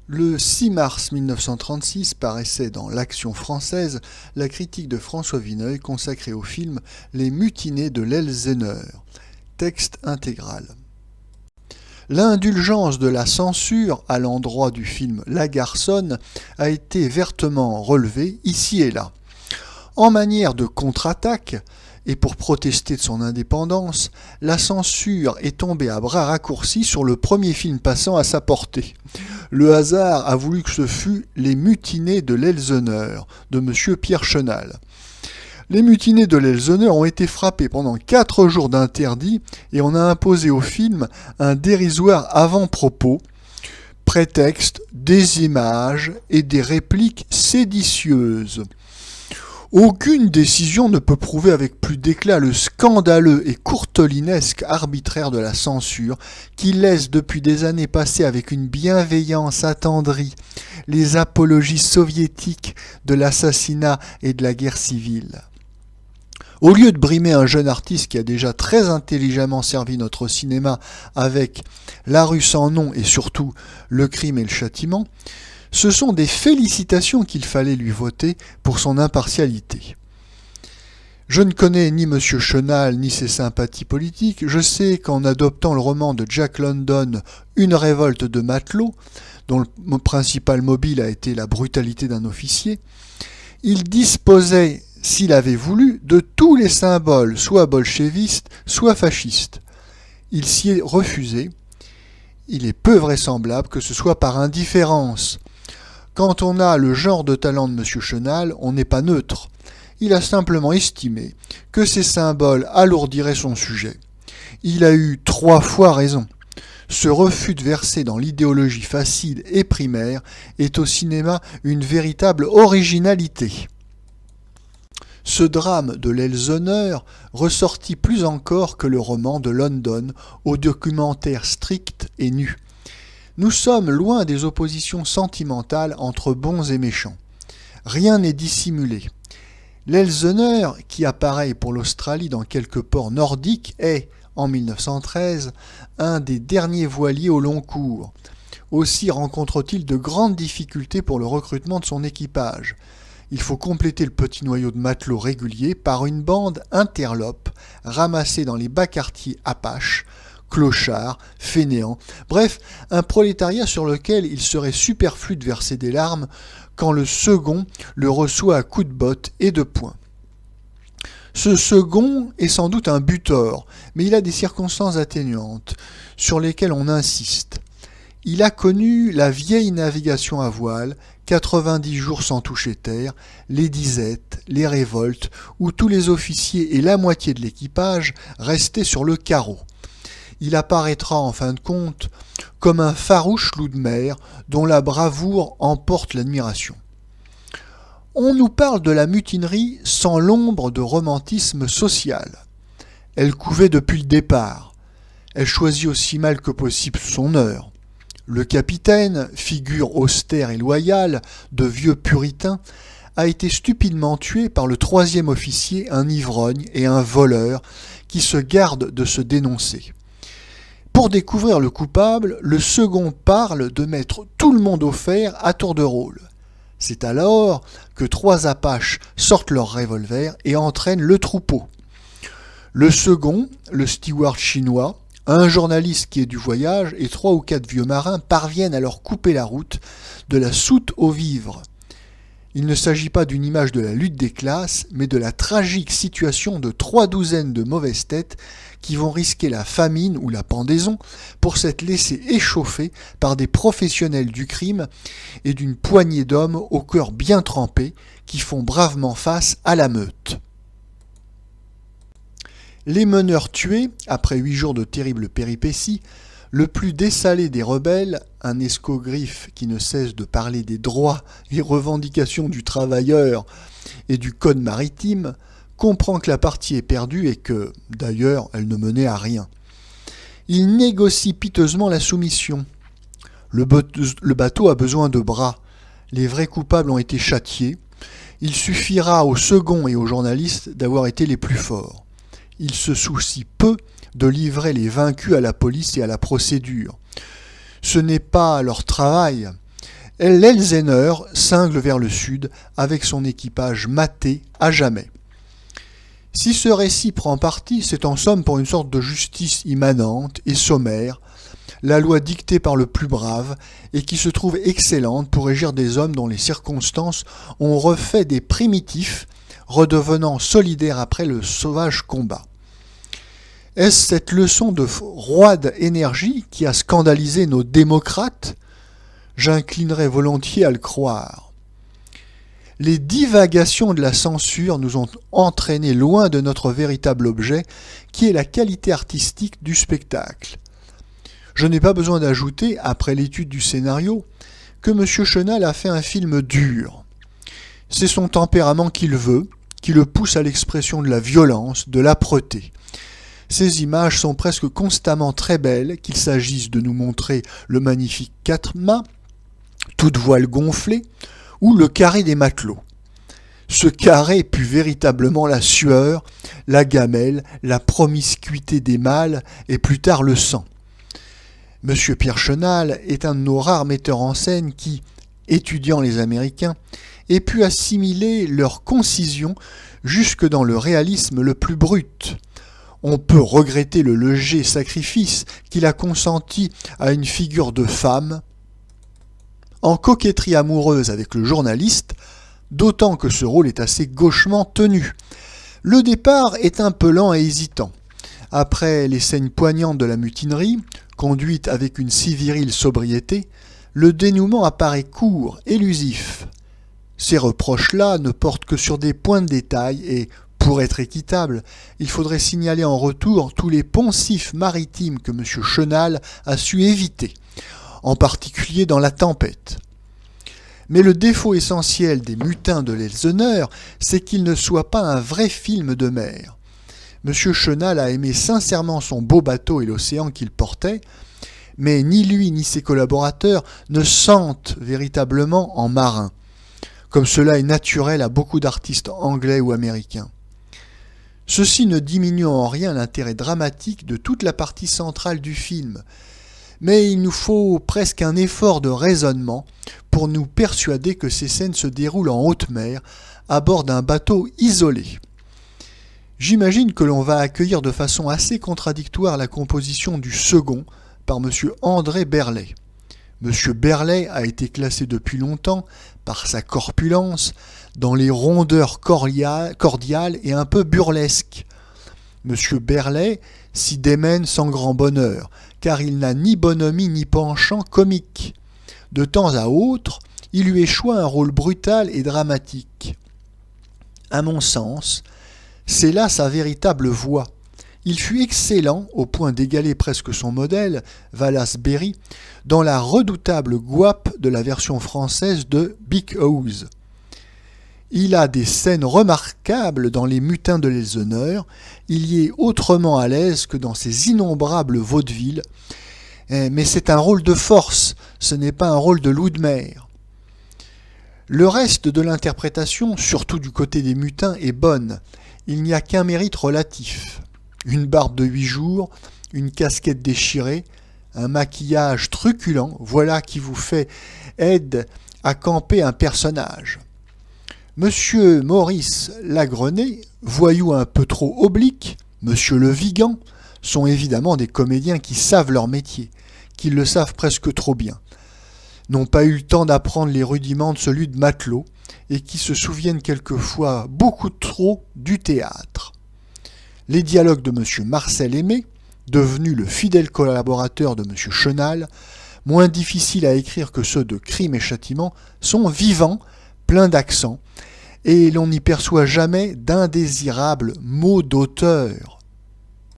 Le 6 mars 1936 paraissait dans l'Action française la critique de François Vineuil consacrée au film Les Mutinés de l'Elseneur. Texte intégral. L'indulgence de la censure à l'endroit du film La Garçonne a été vertement relevée ici et là. En manière de contre-attaque, et pour protester de son indépendance, la censure est tombée à bras raccourcis sur le premier film passant à sa portée. Le hasard a voulu que ce fût Les Mutinés de l'Elseneur, de M. Pierre Chenal. Les Mutinés de l'Elseneur ont été frappés pendant 4 jours d'interdit et on a imposé au film un dérisoire avant-propos, prétexte des images et des répliques séditieuses. Aucune décision ne peut prouver avec plus d'éclat le scandaleux et courtelinesque arbitraire de la censure qui laisse depuis des années passer avec une bienveillance attendrie les apologies soviétiques de l'assassinat et de la guerre civile. Au lieu de brimer un jeune artiste qui a déjà très intelligemment servi notre cinéma avec La rue sans nom et surtout Le crime et le châtiment, ce sont des félicitations qu'il fallait lui voter pour son impartialité. Je ne connais ni M. Chenal ni ses sympathies politiques. Je sais qu'en adoptant le roman de Jack London, Une révolte de matelots, dont le principal mobile a été la brutalité d'un officier, il disposait, s'il avait voulu, de tous les symboles, soit bolchevistes, soit fascistes. Il s'y est refusé. Il est peu vraisemblable que ce soit par indifférence. Quand on a le genre de talent de M. Chenal, on n'est pas neutre. Il a simplement estimé que ces symboles alourdiraient son sujet. Il a eu 3 fois raison. Ce refus de verser dans l'idéologie facile et primaire est au cinéma une véritable originalité. Ce drame de l'Elseneur ressortit plus encore que le roman de London au documentaire strict et nu. Nous sommes loin des oppositions sentimentales entre bons et méchants. Rien n'est dissimulé. L'Elseneur, qui apparaît pour l'Australie dans quelques ports nordiques, est, en 1913, un des derniers voiliers au long cours. Aussi rencontre-t-il de grandes difficultés pour le recrutement de son équipage. Il faut compléter le petit noyau de matelots réguliers par une bande interlope ramassée dans les bas quartiers apaches, clochards, fainéants, bref, un prolétariat sur lequel il serait superflu de verser des larmes quand le second le reçoit à coups de botte et de poing. Ce second est sans doute un butor, mais il a des circonstances atténuantes sur lesquelles on insiste. Il a connu la vieille navigation à voile, 90 jours sans toucher terre, les disettes, les révoltes, où tous les officiers et la moitié de l'équipage restaient sur le carreau. Il apparaîtra en fin de compte comme un farouche loup de mer dont la bravoure emporte l'admiration. On nous parle de la mutinerie sans l'ombre de romantisme social. Elle couvait depuis le départ. Elle choisit aussi mal que possible son heure. Le capitaine, figure austère et loyale de vieux puritain, a été stupidement tué par le 3e officier, un ivrogne et un voleur qui se garde de se dénoncer. Pour découvrir le coupable, le second parle de mettre tout le monde au fer à tour de rôle. C'est alors que 3 apaches sortent leurs revolvers et entraînent le troupeau. Le second, le steward chinois, un journaliste qui est du voyage et 3 ou 4 vieux marins parviennent à leur couper la route de la soute aux vivres. Il ne s'agit pas d'une image de la lutte des classes, mais de la tragique situation de 3 douzaines de mauvaises têtes qui vont risquer la famine ou la pendaison pour s'être laissés échauffer par des professionnels du crime et d'une poignée d'hommes au cœur bien trempé qui font bravement face à la meute. Les meneurs tués, après 8 jours de terribles péripéties, le plus dessalé des rebelles, un escogriffe qui ne cesse de parler des droits et revendications du travailleur et du code maritime, comprend que la partie est perdue et que, d'ailleurs, elle ne menait à rien. Il négocie piteusement la soumission. Le bateau a besoin de bras. Les vrais coupables ont été châtiés. Il suffira au second et aux journalistes d'avoir été les plus forts. Ils se soucient peu de livrer les vaincus à la police et à la procédure. Ce n'est pas leur travail, l'Elseneur cingle vers le sud avec son équipage maté à jamais. Si ce récit prend parti, c'est en somme pour une sorte de justice immanente et sommaire, la loi dictée par le plus brave et qui se trouve excellente pour régir des hommes dont les circonstances ont refait des primitifs, redevenant solidaires après le sauvage combat. Est-ce cette leçon de roide énergie qui a scandalisé nos démocrates ? J'inclinerais volontiers à le croire. Les divagations de la censure nous ont entraînés loin de notre véritable objet, qui est la qualité artistique du spectacle. Je n'ai pas besoin d'ajouter, après l'étude du scénario, que M. Chenal a fait un film dur. C'est son tempérament qui le veut, qui le pousse à l'expression de la violence, de l'âpreté. Ces images sont presque constamment très belles, qu'il s'agisse de nous montrer le magnifique 4-mâts, toute voile gonflée, ou le carré des matelots. Ce carré pue véritablement la sueur, la gamelle, la promiscuité des mâles et plus tard le sang. M. Pierre Chenal est un de nos rares metteurs en scène qui, étudiant les Américains, ait pu assimiler leur concision jusque dans le réalisme le plus brut. On peut regretter le léger sacrifice qu'il a consenti à une figure de femme, en coquetterie amoureuse avec le journaliste, d'autant que ce rôle est assez gauchement tenu. Le départ est un peu lent et hésitant. Après les scènes poignantes de la mutinerie, conduite avec une si virile sobriété, le dénouement apparaît court, élusif. Ces reproches-là ne portent que sur des points de détail et, pour être équitable, il faudrait signaler en retour tous les poncifs maritimes que M. Chenal a su éviter, en particulier dans La Tempête. Mais le défaut essentiel des Mutins de l'Elseneur, c'est qu'il ne soit pas un vrai film de mer. M. Chenal a aimé sincèrement son beau bateau et l'océan qu'il portait, mais ni lui ni ses collaborateurs ne sentent véritablement en marin, comme cela est naturel à beaucoup d'artistes anglais ou américains. Ceci ne diminue en rien l'intérêt dramatique de toute la partie centrale du film, mais il nous faut presque un effort de raisonnement pour nous persuader que ces scènes se déroulent en haute mer, à bord d'un bateau isolé. J'imagine que l'on va accueillir de façon assez contradictoire la composition du second par M. André Berlet. M. Berlet a été classé depuis longtemps, par sa corpulence, dans les rondeurs cordiales et un peu burlesques. M. Berlet s'y démène sans grand bonheur, car il n'a ni bonhomie ni penchant comique. De temps à autre, il lui échoit un rôle brutal et dramatique. À mon sens, c'est là sa véritable voix. Il fut excellent, au point d'égaler presque son modèle, Wallace Beery, dans la redoutable gouape de la version française de Big House. Il a des scènes remarquables dans Les Mutins de l'Elseneur, il y est autrement à l'aise que dans ses innombrables vaudevilles, mais c'est un rôle de force, ce n'est pas un rôle de loup de mer. Le reste de l'interprétation, surtout du côté des mutins, est bonne, il n'y a qu'un mérite relatif. Une barbe de 8 jours, une casquette déchirée, un maquillage truculent, voilà qui vous aide à camper un personnage. Monsieur Maurice Lagrenet, voyou un peu trop oblique, Monsieur Le Vigan, sont évidemment des comédiens qui savent leur métier, qui le savent presque trop bien, n'ont pas eu le temps d'apprendre les rudiments de celui de matelot et qui se souviennent quelquefois beaucoup trop du théâtre. Les dialogues de M. Marcel Aimé, devenu le fidèle collaborateur de M. Chenal, moins difficiles à écrire que ceux de Crime et Châtiment, sont vivants, pleins d'accent, et l'on n'y perçoit jamais d'indésirables mots d'auteur.